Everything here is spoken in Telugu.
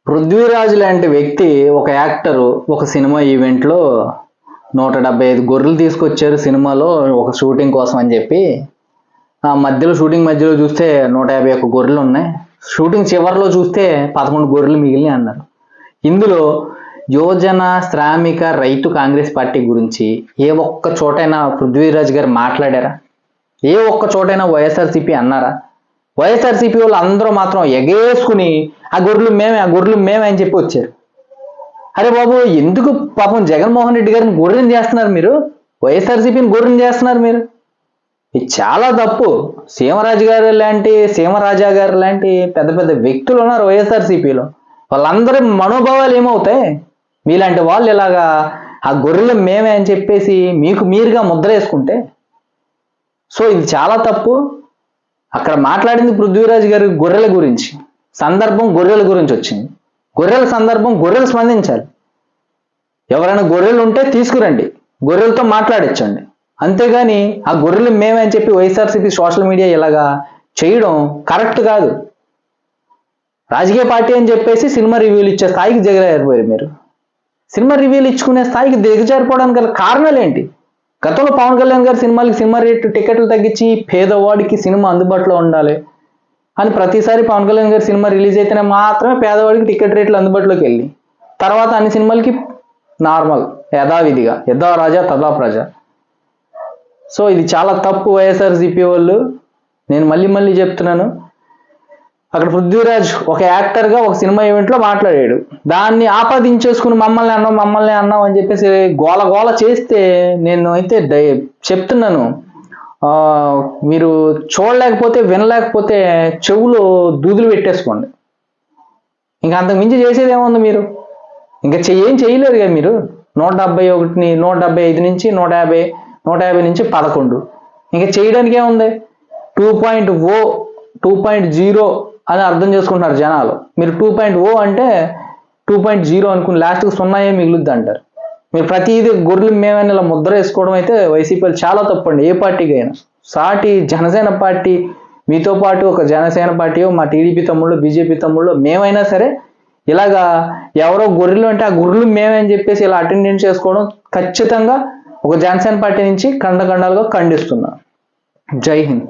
పృథ్వీరాజ్ లాంటి వ్యక్తి ఒక యాక్టరు ఒక సినిమా ఈవెంట్లో 175 గొర్రెలు తీసుకొచ్చారు సినిమాలో ఒక షూటింగ్ కోసం అని చెప్పి. ఆ షూటింగ్ మధ్యలో చూస్తే 151 గొర్రెలు ఉన్నాయి, షూటింగ్ చివరిలో చూస్తే 11 గొర్రెలు మిగిలినాయి అన్నారు. ఇందులో యువజన శ్రామిక రైతు కాంగ్రెస్ పార్టీ గురించి ఏ ఒక్క చోటైనా పృథ్వీరాజ్ గారు మాట్లాడారా? ఏ ఒక్క చోటైనా వైఎస్ఆర్సీపీ అన్నారా? వైఎస్ఆర్సీపీ వాళ్ళు అందరూ మాత్రం ఎగేసుకుని ఆ గొర్రెలు మేమే అని చెప్పి వచ్చారు. అరే బాబు, ఎందుకు పాపం జగన్మోహన్ రెడ్డి గారిని గొర్రెని చేస్తున్నారు మీరు? వైఎస్ఆర్సీపీని గొర్రెని చేస్తున్నారు మీరు. ఇది చాలా తప్పు. సీమరాజా గారు లాంటి పెద్ద పెద్ద వ్యక్తులు ఉన్నారు వైఎస్ఆర్సీపీలో. వాళ్ళందరి మనోభావాలు ఏమవుతాయి? మీలాంటి వాళ్ళు ఇలాగా ఆ గొర్రెలు మేమే అని చెప్పేసి మీకు మీరుగా ముద్ర వేసుకుంటే. సో ఇది చాలా తప్పు. అక్కడ మాట్లాడింది పృథ్వీరాజ్ గారి గొర్రెల గురించి, సందర్భం గొర్రెల గురించి వచ్చింది. గొర్రెల సందర్భం, గొర్రెలు స్పందించాలి. ఎవరైనా గొర్రెలు ఉంటే తీసుకురండి, గొర్రెలతో మాట్లాడించండి. అంతేగాని ఆ గొర్రెలు మేమే అని చెప్పి వైఎస్ఆర్సీపీ సోషల్ మీడియా ఇలాగా చేయడం కరెక్ట్ కాదు. రాజకీయ పార్టీ అని చెప్పేసి సినిమా రివ్యూలు ఇచ్చే స్థాయికి దిగజారిపోయారు మీరు. సినిమా రివ్యూలు ఇచ్చుకునే స్థాయికి దిగజారిపోవడానికి గల కారణాలు ఏంటి? గతంలో పవన్ కళ్యాణ్ గారి సినిమా రేటు టికెట్లు తగ్గించి పేదవాడికి సినిమా అందుబాటులో ఉండాలి అని ప్రతిసారి పవన్ కళ్యాణ్ గారి సినిమా రిలీజ్ అయితేనే మాత్రమే పేదవాడికి టికెట్ రేట్లు అందుబాటులోకి వెళ్ళి, తర్వాత అన్ని సినిమాలకి నార్మల్ యథావిధిగా యథా రాజా తథా ప్రజ. సో ఇది చాలా తప్పు వైఎస్ఆర్సీపీ వాళ్ళు. నేను మళ్ళీ చెప్తున్నాను, అక్కడ పృథ్వీరాజ్ ఒక యాక్టర్గా ఒక సినిమా ఈవెంట్లో మాట్లాడాడు. దాన్ని ఆపాదించేసుకుని మమ్మల్ని అన్నాం అని చెప్పేసి గోల చేస్తే నేను అయితే చెప్తున్నాను, మీరు చూడలేకపోతే వినలేకపోతే చెవులు దూదులు పెట్టేసుకోండి. ఇంకా అంతకు మించి చేసేది ఏముంది? మీరు ఇంకా ఏం చేయలేరు కదా మీరు. 175 నుంచి 150 నుంచి 11 ఇంకా చేయడానికి ఏముంది? 2.0 అని అర్థం చేసుకుంటున్నారు జనాలు. మీరు 2.0 అంటే 2.0 అనుకుని లాస్ట్కి 0 మిగులుద్ది అంటారు. మీరు ప్రతిదీ గొర్రెలు మేమని ఇలా ముద్ర వేసుకోవడం అయితే వైసీపీలు చాలా తప్పండి. ఏ పార్టీకి అయినా. సాటి జనసేన పార్టీ మీతో పాటు ఒక జనసేన పార్టీ, మా టీడీపీ తమ్ముళ్ళు, బీజేపీ తమ్ముళ్ళు మేమైనా సరే ఇలాగా ఎవరో గొర్రెలు అంటే ఆ గొర్రెలు మేమే అని చెప్పేసి ఇలా అటెండెన్స్ చేసుకోవడం ఖచ్చితంగా ఒక జనసేన పార్టీ నుంచి ఖండాలుగా ఖండిస్తున్నా. జై హింద్.